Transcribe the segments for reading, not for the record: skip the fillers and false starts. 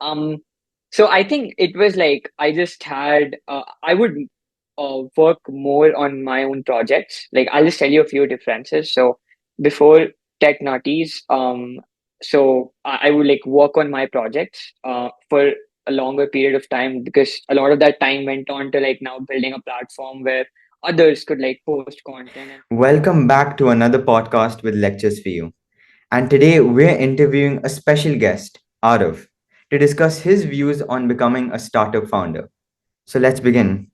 Um, so I think it was like I just had I would work more on my own projects. Like I'll just tell you a few differences. So before Tech Nutties, I would like work on my projects for a longer period of time because a lot of that time went on to like now building a platform where others could like post content and Welcome back to another podcast with lectures for you. And today we're interviewing a special guest, Aarav, to discuss his views on becoming a startup founder. So let's begin.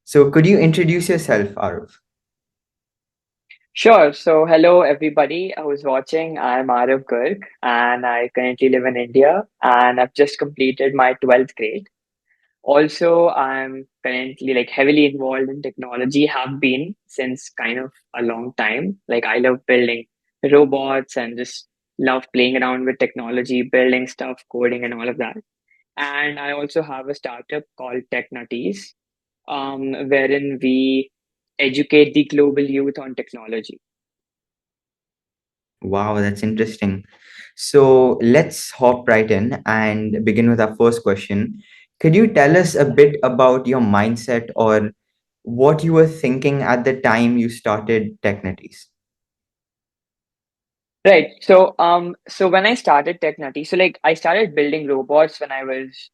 So could you introduce yourself, Aarav? Sure. So, hello everybody who's watching. I'm Aarav Garg and I currently live in India and I've just completed my 12th grade. Also, I'm currently like heavily involved in technology, have been since kind of a long time. Like I love building robots and just love playing around with technology, building stuff, coding and all of that. And I also have a startup called Tech Nuttiez, wherein we educate the global youth on technology. Wow, that's interesting. So let's hop right in and begin with our first question. Could you tell us a bit about your mindset or what you were thinking at the time you started Technities? Right. So when I started Tech Nutty, so like I started building robots when I was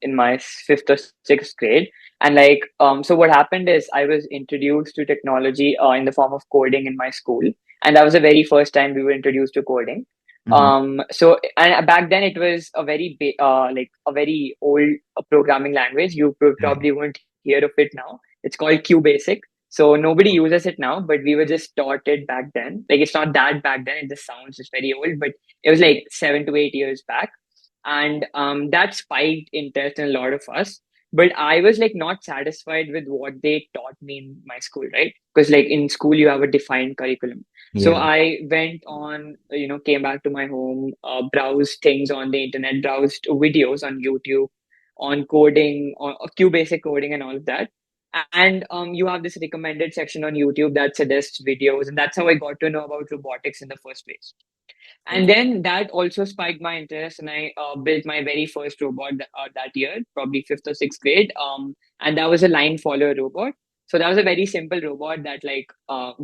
in my fifth or sixth grade, and so what happened is I was introduced to technology in the form of coding in my school, and that was the very first time we were introduced to coding. Mm-hmm. So and back then it was a very like a very old programming language. You Right. probably won't hear of it now. It's called QBasic. So nobody uses it now, but we were just taught it back then. Like it's not that back then; it just sounds just very old. But it was like 7 to 8 years back, and that spiked interest in a lot of us. But I was like not satisfied with what they taught me in my school, right? Because like in school you have a defined curriculum. So Yeah. I went on, came back to my home, browsed things on the internet, browsed videos on YouTube on coding, on QBasic coding, and all of that and you have this recommended section on YouTube that suggests videos, and that's how I got to know about robotics in the first place. And then that also spiked my interest, and I built my very first robot that year, probably fifth or sixth grade. And that was a line follower robot. So that was a very simple robot that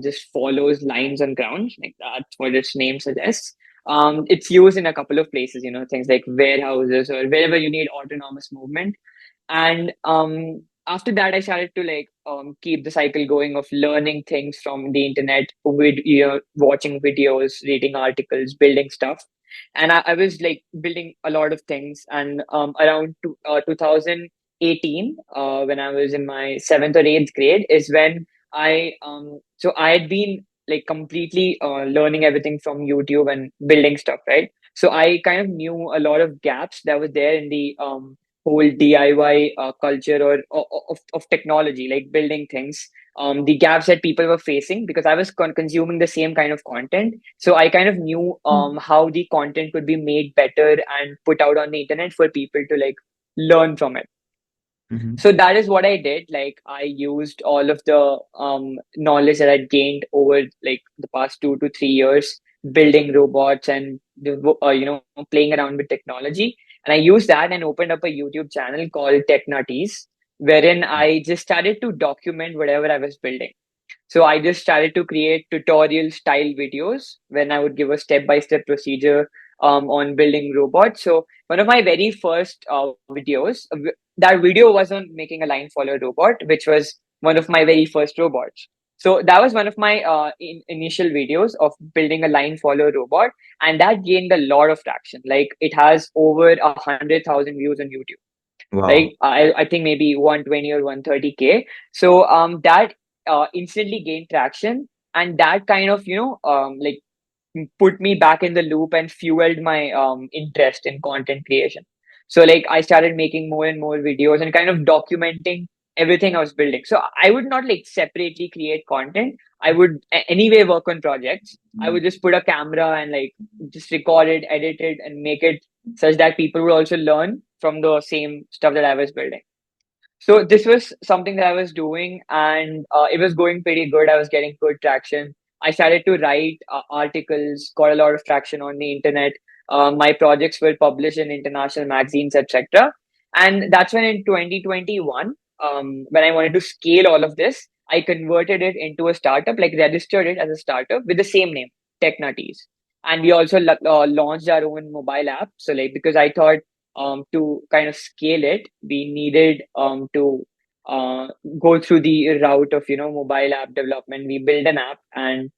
just follows lines on ground, like that's what its name suggests. It's used in a couple of places, things like warehouses or wherever you need autonomous movement. And after that, I started to keep the cycle going of learning things from the internet, watching videos, reading articles, building stuff. And I was like building a lot of things. And around 2018, when I was in my seventh or eighth grade, is when I had been like completely learning everything from YouTube and building stuff, right? So I kind of knew a lot of gaps that was there in the whole DIY culture of technology, like building things, the gaps that people were facing because I was consuming the same kind of content. So I kind of knew how the content could be made better and put out on the internet for people to like learn from it. Mm-hmm. So that is what I did. Like I used all of the knowledge that I'd gained over like the past 2 to 3 years building robots and playing around with technology. And I used that and opened up a YouTube channel called Tech Nutties, wherein I just started to document whatever I was building. So I just started to create tutorial style videos when I would give a step by step procedure on building robots. So one of my very first videos, that video was on making a line follower robot, which was one of my very first robots. So that was one of my initial videos of building a line follower robot, and that gained a lot of traction. Like it has over 100,000 views on YouTube. Wow. Like I think maybe 120 or 130K. So that instantly gained traction, and that kind of like put me back in the loop and fueled my interest in content creation. So like I started making more and more videos and kind of documenting everything I was building. So I would not like separately create content. I would anyway work on projects. I would just put a camera and like just record it, edit it, and make it such that people would also learn from the same stuff that I was building. So this was something that I was doing, and it was going pretty good. I was getting good traction. I started to write articles, got a lot of traction on the internet. My projects were published in international magazines, etc. And that's when in 2021, when I wanted to scale all of this, I converted it into a startup, like registered it as a startup with the same name, Tech Nuttiez. And we also launched our own mobile app. So like, because I thought to kind of scale it, we needed to uh, go through the route of, mobile app development. We built an app and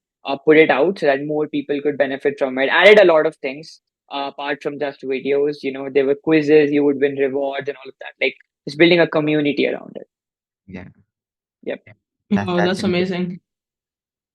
put it out so that more people could benefit from it. Added a lot of things apart from just videos. There were quizzes, you would win rewards and all of that. Like just building a community around it. Yeah, Yep. Oh, that's that's amazing.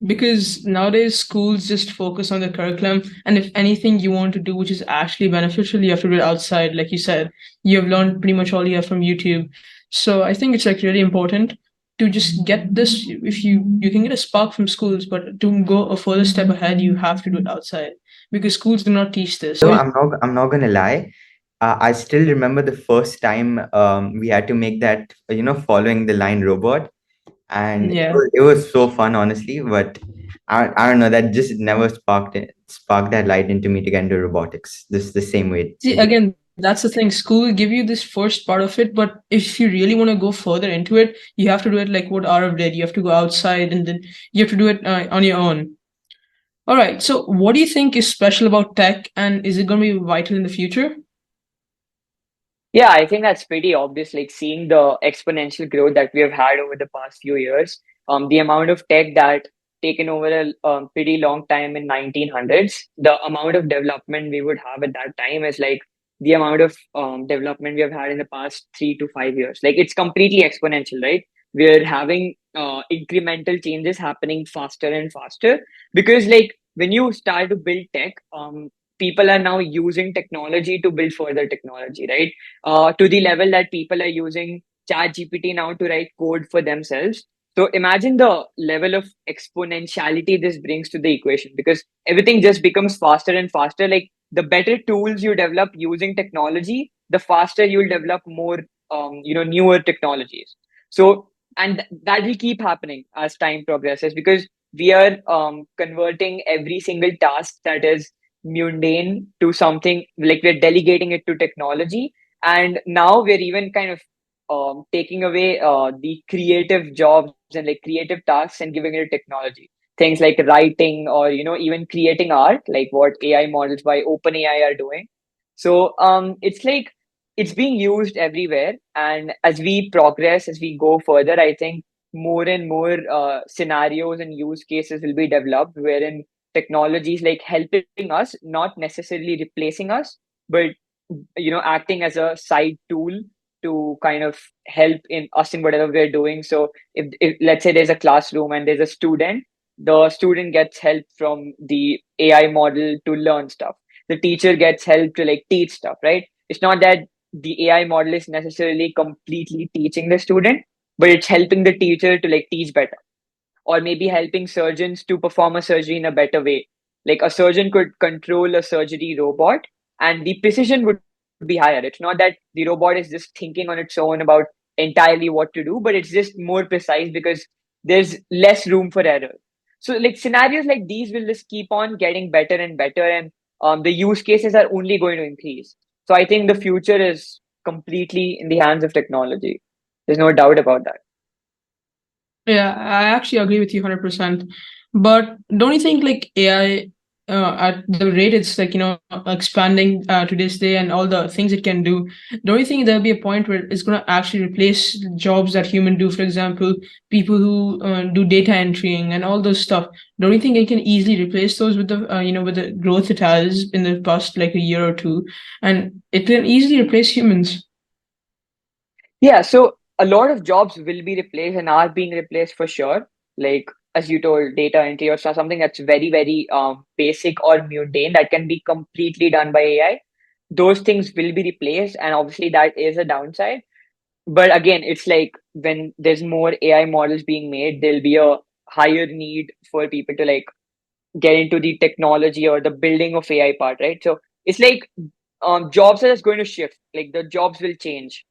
Because nowadays schools just focus on the curriculum, and if anything you want to do which is actually beneficial, you have to do it outside. Like you said, you have learned pretty much all you have from YouTube. So I think it's like really important to just get this. If you can get a spark from schools, but to go a further step ahead, you have to do it outside because schools do not teach this. So I'm not gonna lie. I still remember the first time we had to make that, following the line robot, and Yeah. it was so fun, honestly. But I don't know, that just never sparked that light into me to get into robotics. This the same way See, it did. again, that's the thing. School will give you this first part of it, but if you really want to go further into it, you have to do it like what Aarav did. You have to go outside and then you have to do it on your own. All right. So, what do you think is special about tech, and is it going to be vital in the future? Yeah, I think that's pretty obvious. Like seeing the exponential growth that we have had over the past few years, the amount of tech that taken over a pretty long time in 1900s, the amount of development we would have at that time is like the amount of development we have had in the past 3 to 5 years. Like it's completely exponential, right? We're having incremental changes happening faster and faster because like when you start to build tech, people are now using technology to build further technology, right? To the level that people are using chat gpt now to write code for themselves. So imagine the level of exponentiality this brings to the equation because everything just becomes faster and faster. Like the better tools you develop using technology, the faster you'll develop more newer technologies. So and that will keep happening as time progresses because we are converting every single task that is mundane to something like we're delegating it to technology. And now we're even kind of taking away the creative jobs and like creative tasks and giving it to technology. Things like writing or even creating art, like what AI models by OpenAI are doing. So it's like it's being used everywhere. And as we progress, as we go further, I think more and more scenarios and use cases will be developed wherein technology is like helping us, not necessarily replacing us, but acting as a side tool to kind of help in us in whatever we're doing. So if let's say there's a classroom and there's a student, the student gets help from the AI model to learn stuff. The teacher gets help to like teach stuff, right? It's not that the AI model is necessarily completely teaching the student, but it's helping the teacher to like teach better, or maybe helping surgeons to perform a surgery in a better way. Like a surgeon could control a surgery robot and the precision would be higher. It's not that the robot is just thinking on its own about entirely what to do, but it's just more precise because there's less room for error. So like scenarios like these will just keep on getting better and better, and the use cases are only going to increase. So I think the future is completely in the hands of technology. There's no doubt about that. Yeah, I actually agree with you 100%. But don't you think like AI at the rate it's like, expanding to this day and all the things it can do, don't you think there'll be a point where it's going to actually replace jobs that human do? For example, people who do data entering and all those stuff. Don't you think it can easily replace those with the, with the growth it has in the past like a year or two? And it can easily replace humans. Yeah, so a lot of jobs will be replaced and are being replaced for sure. Like as you told, data entry or something that's very, very basic or mundane that can be completely done by AI. Those things will be replaced, and obviously that is a downside. But again, it's like when there's more AI models being made, there'll be a higher need for people to like get into the technology or the building of AI part, right? So it's like jobs are just going to shift. Like the jobs will change.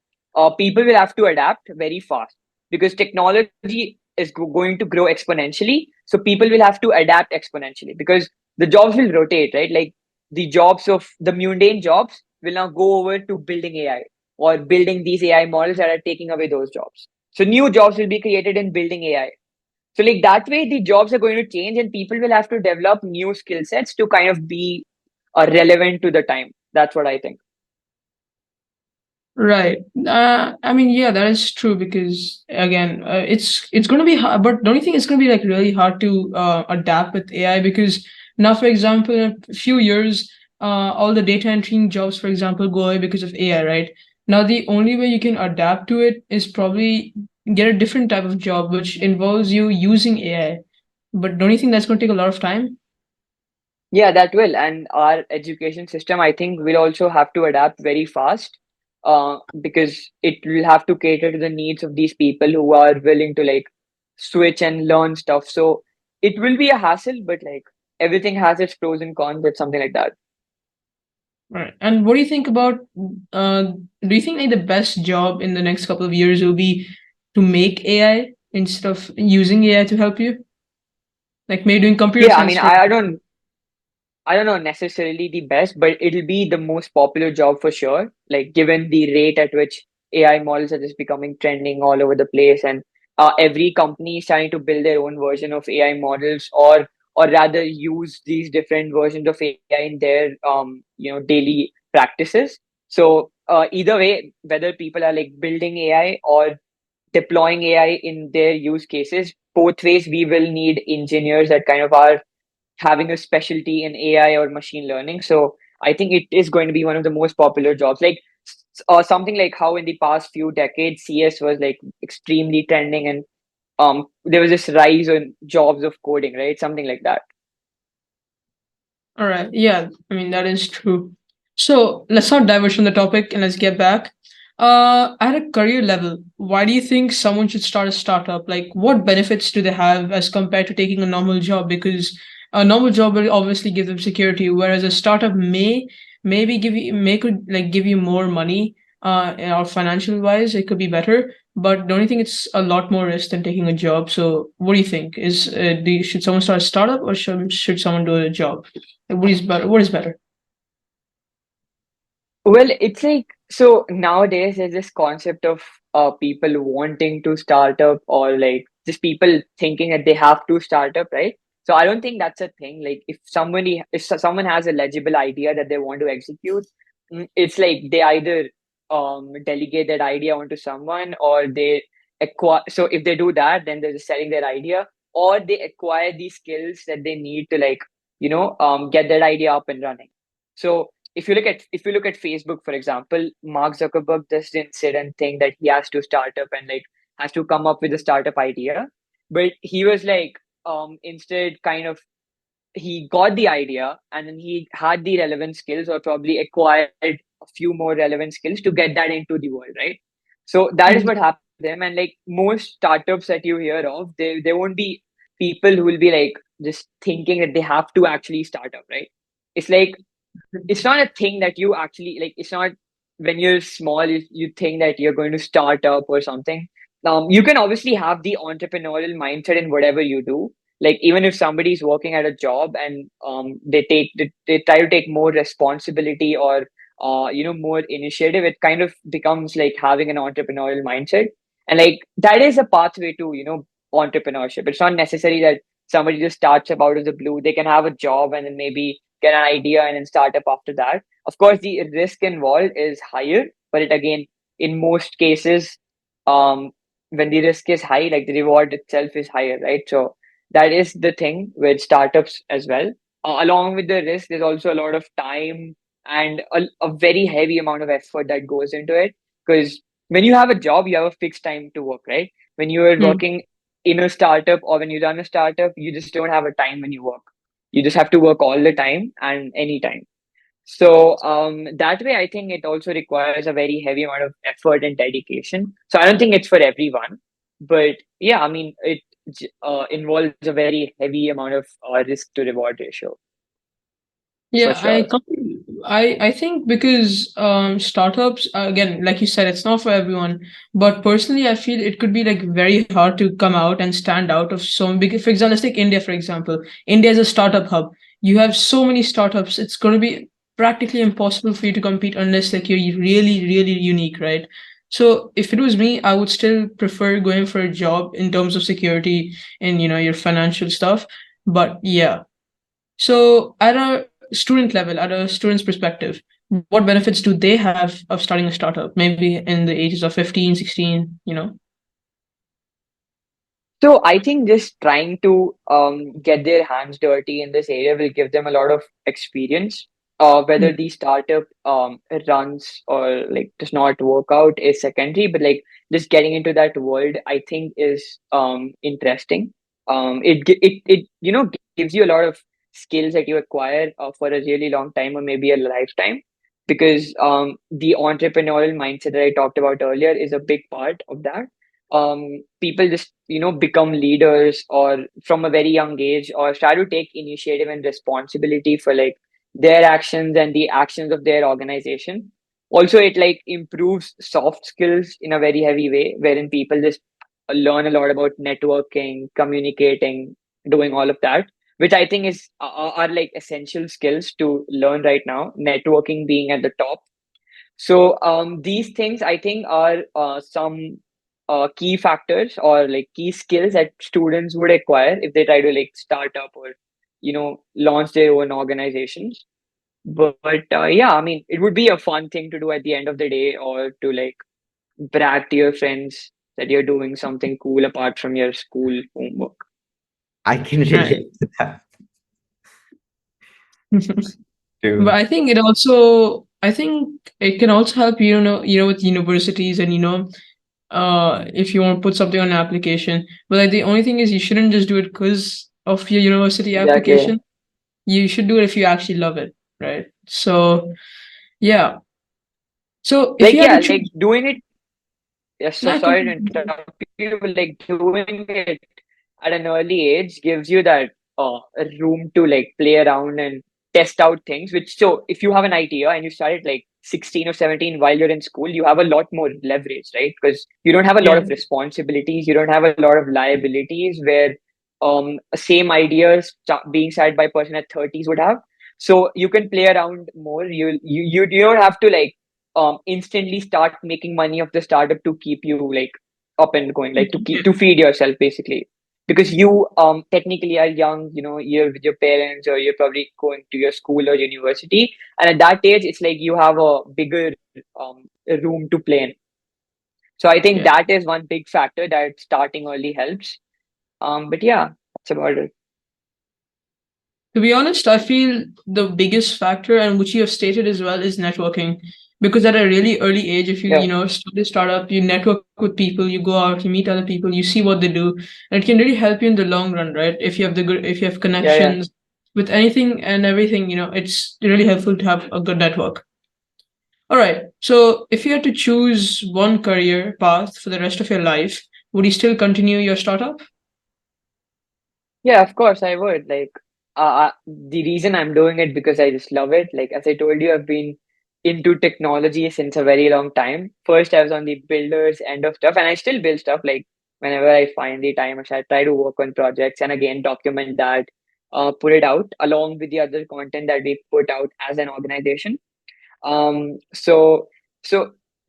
People will have to adapt very fast because technology is going to grow exponentially. So people will have to adapt exponentially because the jobs will rotate, right? Like the jobs of the mundane jobs will now go over to building AI or building these AI models that are taking away those jobs. So new jobs will be created in building AI. So like that way, the jobs are going to change, and people will have to develop new skill sets to kind of be relevant to the time. That's what I think. Right. I mean, yeah, that is true because again, it's going to be hard. But don't you think it's going to be like really hard to adapt with AI? Because now, for example, in a few years, all the data entry jobs, for example, go away because of AI. Right. Now, the only way you can adapt to it is probably get a different type of job, which involves you using AI. But don't you think that's going to take a lot of time? Yeah, that will. And our education system, I think, will also have to adapt very fast, because it will have to cater to the needs of these people who are willing to like switch and learn stuff. So it will be a hassle, but like everything has its pros and cons. It's something like that. Right. And what do you think about uh do you think like the best job in the next couple of years will be to make AI instead of using AI to help you? Like maybe doing computer Yeah, I science mean, for I don't know necessarily the best, but it'll be the most popular job for sure. Like given the rate at which AI models are just becoming trending all over the place, and every company is trying to build their own version of AI models, or rather use these different versions of AI in their daily practices. So either way, whether people are like building AI or deploying AI in their use cases, both ways we will need engineers that kind of are having a specialty in AI or machine learning. So I think it is going to be one of the most popular jobs. Like something like how in the past few decades CS was like extremely trending, and there was this rise in jobs of coding, right? Something like that. All right. Yeah, I mean that is true. So let's not diverge from the topic and let's get back. At a career level, why do you think someone should start a startup? Like, what benefits do they have as compared to taking a normal job? Because a normal job will obviously give them security, whereas a startup maybe could like give you more money, or financial wise, it could be better. But don't you think it's a lot more risk than taking a job? So, what do you think? Should someone start a startup or should someone do a job? Like, what is better? What is better? Well, it's like so nowadays there's this concept of people wanting to start up, or like just people thinking that they have to start up, right? So I don't think that's a thing. Like if someone has a legible idea that they want to execute, it's like they either delegate that idea onto someone, or they acquire. So if they do that, then they're just selling their idea, or they acquire these skills that they need to like get that idea up and running. So if you look at Facebook, for example, Mark Zuckerberg just didn't sit and think that he has to start up and like has to come up with a startup idea, but he was like instead kind of he got the idea, and then he had the relevant skills, or probably acquired a few more relevant skills to get that into the world, right? So that is Mhm. what happened to them. And like most startups that you hear of, there won't be people who will be like just thinking that they have to actually start up, right? It's like it's not a thing that you actually like. It's not when you're small, you think that you're going to start up or something. You can obviously have the entrepreneurial mindset in whatever you do. Like even if somebody's working at a job, and they try to take more responsibility, or more initiative, it kind of becomes like having an entrepreneurial mindset. And like that is a pathway to entrepreneurship. It's not necessary that somebody just starts up out of the blue. They can have a job and then maybe get an idea and then start up after that. Of course, the risk involved is higher, but it again, in most cases, um, when the risk is high, like the reward itself is higher, right? So that is the thing with startups as well. Along with the risk, there's also a lot of time and a very heavy amount of effort that goes into it. Because when you have a job, you have a fixed time to work, right? When you are Mm. working in a startup, or when you run a startup, you just don't have a time when you work. You just have to work all the time and anytime. So that way, I think it also requires a very heavy amount of effort and dedication. So I don't think it's for everyone, but yeah, I mean, it involves a very heavy amount of risk to reward ratio for Yeah, sure. I think because startups again, like you said, it's not for everyone. But personally, I feel it could be like very hard to come out and stand out of so big. For example, let's take India for example. India is a startup hub. you have so many startups. It's going to be practically impossible for you to compete unless like you're really, really unique, right? So if it was me, I would still prefer going for a job in terms of security and your financial stuff. But yeah. So at a student level, at a student's perspective, what benefits do they have of starting a startup? Maybe in the ages of 15, 16. So I think just trying to get their hands dirty in this area will give them a lot of experience. Whether Mm. the startup runs or like does not work out is secondary, but like just getting into that world, I think is interesting. It gives you a lot of skills that you acquire for a really long time or maybe a lifetime, because the entrepreneurial mindset that I talked about earlier is a big part of that. People just become leaders or from a very young age, or try to take initiative and responsibility for like their actions and the actions of their organization. Also, it like improves soft skills in a very heavy way, wherein people just learn a lot about networking, communicating, doing all of that, which I think are like essential skills to learn right now, networking being at the top. So these things I think are some key factors or like key skills that students would acquire if they try to like start up or launch their own organizations. But yeah, I mean, it would be a fun thing to do at the end of the day, or to like brag to your friends that you're doing something cool apart from your school homework. I can Right. relate to that But too. I think it can also help with universities and if you want to put something on an application. But like the only thing is you shouldn't just do it because of your university Exactly. application. You should do it if you actually love it, right? So yeah. So if Like you had to yeah, choose, like doing it. Yes, so nah, sorry to continue. interrupt you, but like doing it at an early age gives you that room to like play around and test out things. Which, so if you have an idea and you start at like 16 or 17 while you're in school, you have a lot more leverage, right? Because you don't have a lot Yeah, of responsibilities, you don't have a lot of liabilities where same ideas being started by a person at 30s would have. So you can play around more. You don't have to like instantly start making money of the startup to keep you like up and going, like to feed yourself basically, because you technically are young, you're with your parents or you're probably going to your school or university, and at that age it's like you have a bigger room to play in. So I think yeah. that is one big factor that starting early helps. But yeah, that's about it. To be honest, I feel the biggest factor, and which you have stated as well, is networking. Because at a really early age, if you, Yeah, start a startup, you network with people, you go out, you meet other people, you see what they do, and it can really help you in the long run, right? If you have yeah, yeah. connections with anything and everything, it's really helpful to have a good network. All right. So if you had to choose one career path for the rest of your life, would you still continue your startup? Yeah, of course I would. Like, the reason I'm doing it because I just love it. Like, as I told you, I've been into technology since a very long time. First, I was on the builders end of stuff, and I still build stuff. Like, whenever I find the time, I try to work on projects and again document that, put it out along with the other content that we put out as an organization. So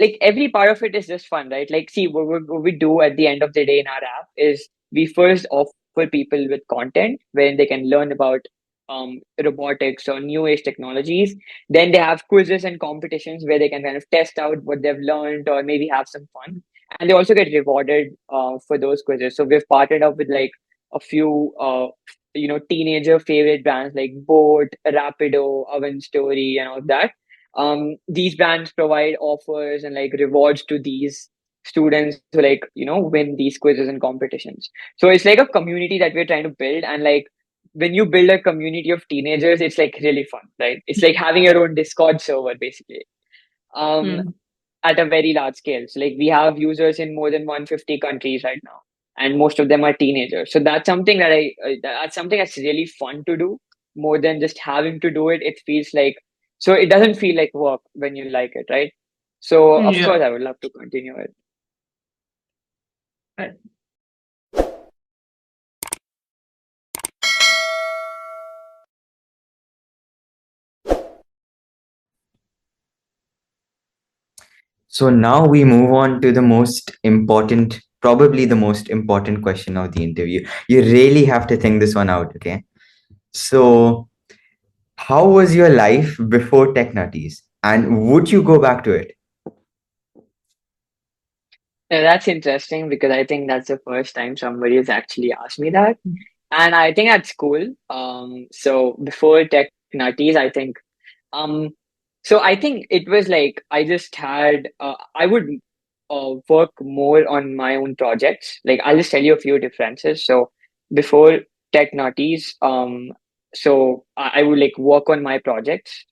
like every part of it is just fun, right? Like, see, what we do at the end of the day in our app is we first offer people with content where they can learn about robotics or new age technologies. Then they have quizzes and competitions where they can kind of test out what they've learned or maybe have some fun. And they also get rewarded for those quizzes. So we've partnered up with like a few teenager favorite brands like Boat, Rapido, Oven Story, and all of that. These brands provide offers and like rewards to these students to like win these quizzes and competitions. So it's like a community that we're trying to build. And like when you build a community of teenagers, it's like really fun, right? It's like having your own Discord server basically, um Hmm. at a very large scale. So like we have users in more than 150 countries right now, and most of them are teenagers. So that's something that that's something that's really fun to do. More than just having to do it, it feels like, so it doesn't feel like work when you like it, right? So of Yeah. course I would love to continue it. Right. So now we move on to the most important, probably the most important question of the interview. You really have to think this one out, okay? So, how was your life before Tech Nutties? And would you go back to it? Yeah, that's interesting because I think that's the first time somebody has actually asked me that. And I think that's cool. So before Tech Nutties, I think um, so I think it was like I just had I would work more on my own projects. Like I'll just tell you a few differences. So before Tech Nutties, so I would like work on my projects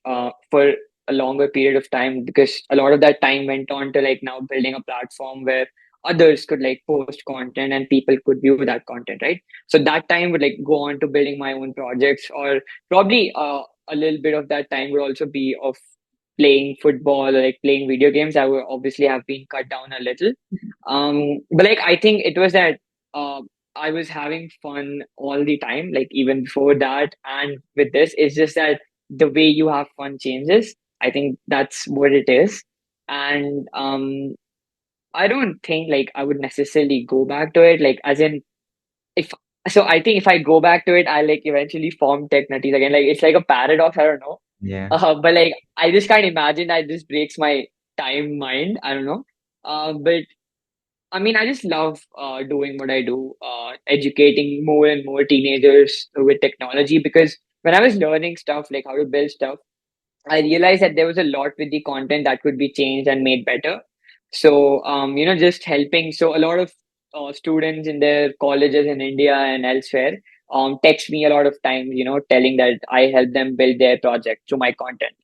for a longer period of time because a lot of that time went on to like now building a platform where others could like post content and people could view that content, right? So that time would like go on to building my own projects, or probably a little bit of that time would also be of playing football or like playing video games. I would obviously have been cut down a little. But like I think it was that uh, I was having fun all the time, like even before that and with this. It's just that the way you have fun changes. I think that's what it is. And I don't think like I would necessarily go back to it. Like as in if so I think if I go back to it, I like eventually form Tech Nutties again. Like it's like a paradox, I don't know. Yeah. But like I just can't imagine that just breaks my time mind. I don't know. But I mean, I just love doing what I do, educating more and more teenagers with technology. Because when I was learning stuff like how to build stuff, I realized that there was a lot with the content that could be changed and made better. So, just helping. So, a lot of students in their colleges in India and elsewhere text me a lot of times, telling that I help them build their project through my content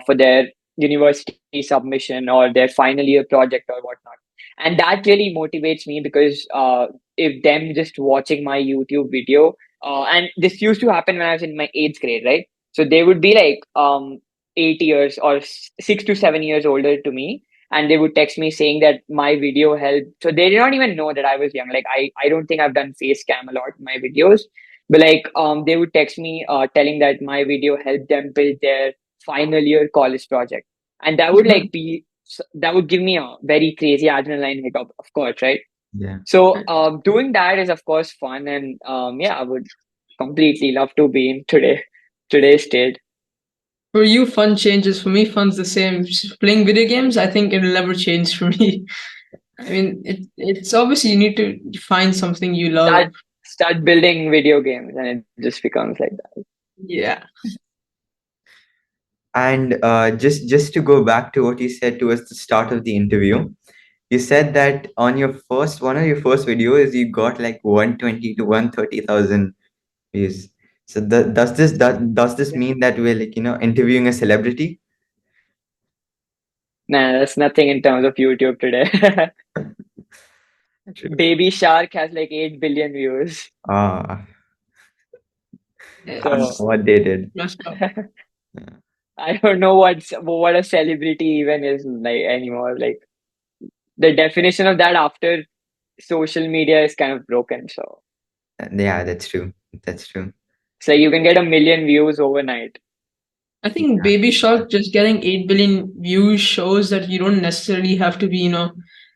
for their university submission or their final year project or whatnot. And that really motivates me because if them just watching my YouTube video, and this used to happen when I was in my eighth grade, right? So they would be like 8 years or 6 to 7 years older to me, and they would text me saying that my video helped. So they did not even know that I was young. Like I don't think I've done face cam a lot in my videos, but like they would text me telling that my video helped them build their final year college project, and that would like be that would give me a very crazy adrenaline hit, of course, right? Yeah. So doing that is of course fun, and yeah, I would completely love to be in today's state. For you, fun changes. For me, fun's the same. Just playing video games, I think it'll never change for me. I mean, it's obviously you need to find something you love. Start building video games, and it just becomes like that. Yeah. And just to go back to what you said towards the start of the interview, you said that on your first one of your first videos, you got like 120 to 130,000 views. So does this mean that we're like interviewing a celebrity? Nah, that's nothing in terms of YouTube today. True. Baby Shark has like 8 billion views. Ah, I don't know So It's what they did. messed up. Yeah. I don't know what a celebrity even is like anymore. Like the definition of that after social media is kind of broken. So Yeah, that's true. That's true. it's like you can get 1 million views overnight. I think Yeah. Baby Shark just getting 8 billion views shows that you don't necessarily have to be,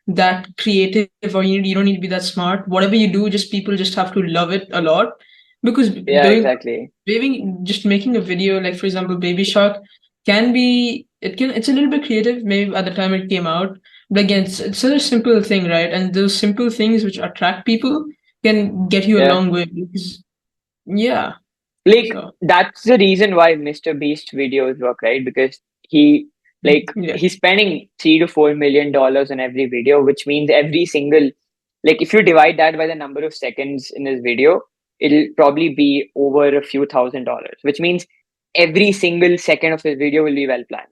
that creative, or you don't need to be that smart. Whatever you do, just people just have to love it a lot. Because Yeah, doing exactly. just making a video, like for example, Baby Shark it's a little bit creative, maybe at the time it came out. But again, it's such a simple thing, right? And those simple things which attract people can get you a Yeah. long way. Because, yeah. Like So that's the reason why Mr. Beast videos work, right? Because he like yeah. he's spending $3 to $4 million on every video, which means every single like if you divide that by the number of seconds in his video, it'll probably be over a few $1,000s, which means every single second of his video will be well planned.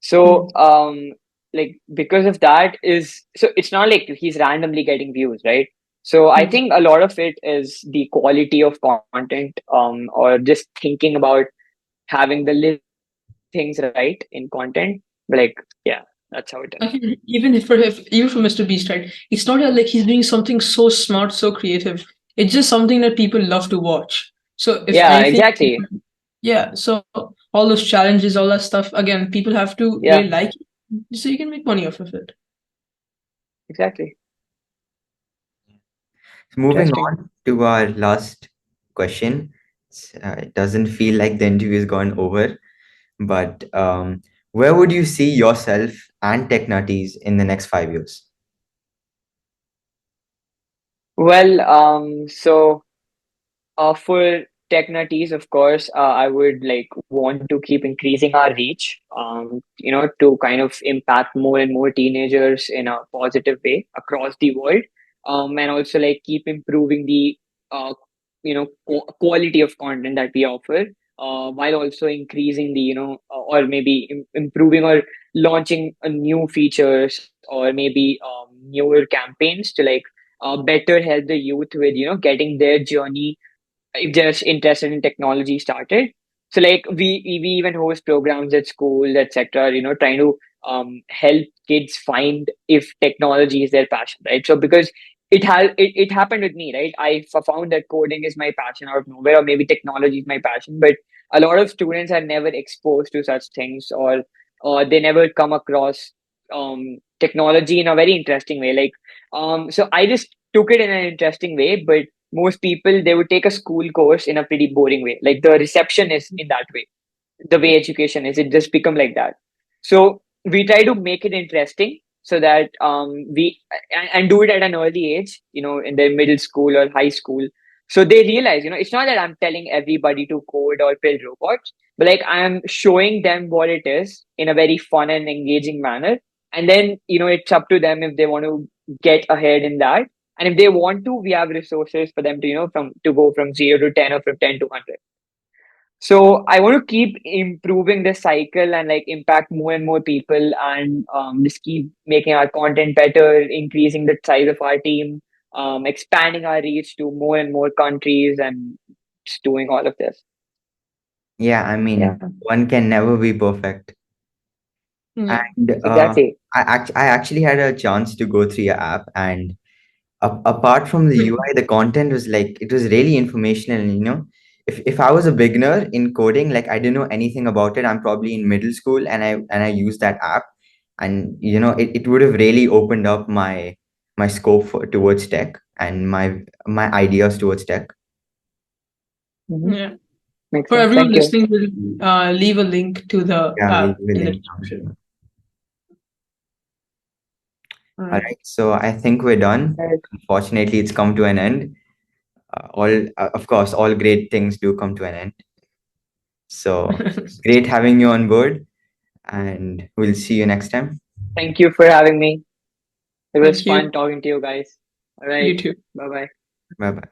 So like because of that is so it's not like he's randomly getting views, right? So I think a lot of it is the quality of content, or just thinking about having the little things right in content. But like, yeah, that's how it is. I think even for Mr. Beast, right? It's not like he's doing something so smart, so creative. It's just something that people love to watch. So if Yeah, anything, exactly. yeah. So all those challenges, all that stuff, again, people have to Yeah. really like it. so you can make money off of it. Exactly. Moving Interesting. on to our last question. It doesn't feel like the interview has gone over, but where would you see yourself and Tech Nutties in the next 5 years? Well, for Tech Nutties, of course, I would like want to keep increasing our reach, to kind of impact more and more teenagers in a positive way across the world, and also like keep improving the, uh, quality of content that we offer, while also increasing the, or maybe improving or launching new features or maybe newer campaigns to like better help the youth with, getting their journey if they're interested in technology started. So like we even host programs at schools, etc. Trying to help kids find if technology is their passion, right? So because it happened with me, right? Found that coding is my passion out of nowhere, or maybe technology is my passion, but a lot of students are never exposed to such things, or they never come across technology in a very interesting way. Like so I just took it in an interesting way, but most people they would take a school course in a pretty boring way, like the reception is in that way, the way education is, it just become like that. So we try to make it interesting so that we and do it at an early age, in their middle school or high school, so they realize, it's not that I'm telling everybody to code or build robots, but like I'm showing them what it is in a very fun and engaging manner. And then, it's up to them if they want to get ahead in that. And if they want to, we have resources for them to, from to go from 0 to 10 or from 10 to 100. So I want to keep improving this cycle and like impact more and more people, and just keep making our content better, increasing the size of our team, expanding our reach to more and more countries, and just doing all of this. Yeah, I Yeah, mean, one can never be perfect. Yeah. And exactly. I actually had a chance to go through your app, and apart from the UI, the content was like it was really informational. And, if I was a beginner in coding, like I didn't know anything about it, I'm probably in middle school, and I used that app, and it would have really opened up my scope towards tech and my ideas towards tech. Hmm. Yeah. Makes For sense. everyone Thank you. listening, we'll leave a link to the Yeah, we'll app leave a in the link down description. below. All All right. right, so I think we're done. Right. Unfortunately, it's come to an end. Of course, all great things do come to an end. So great having you on board, and we'll see you next time. Thank you for having me. It was Thank you. fun talking to you guys. All right. You too. Bye bye. Bye bye.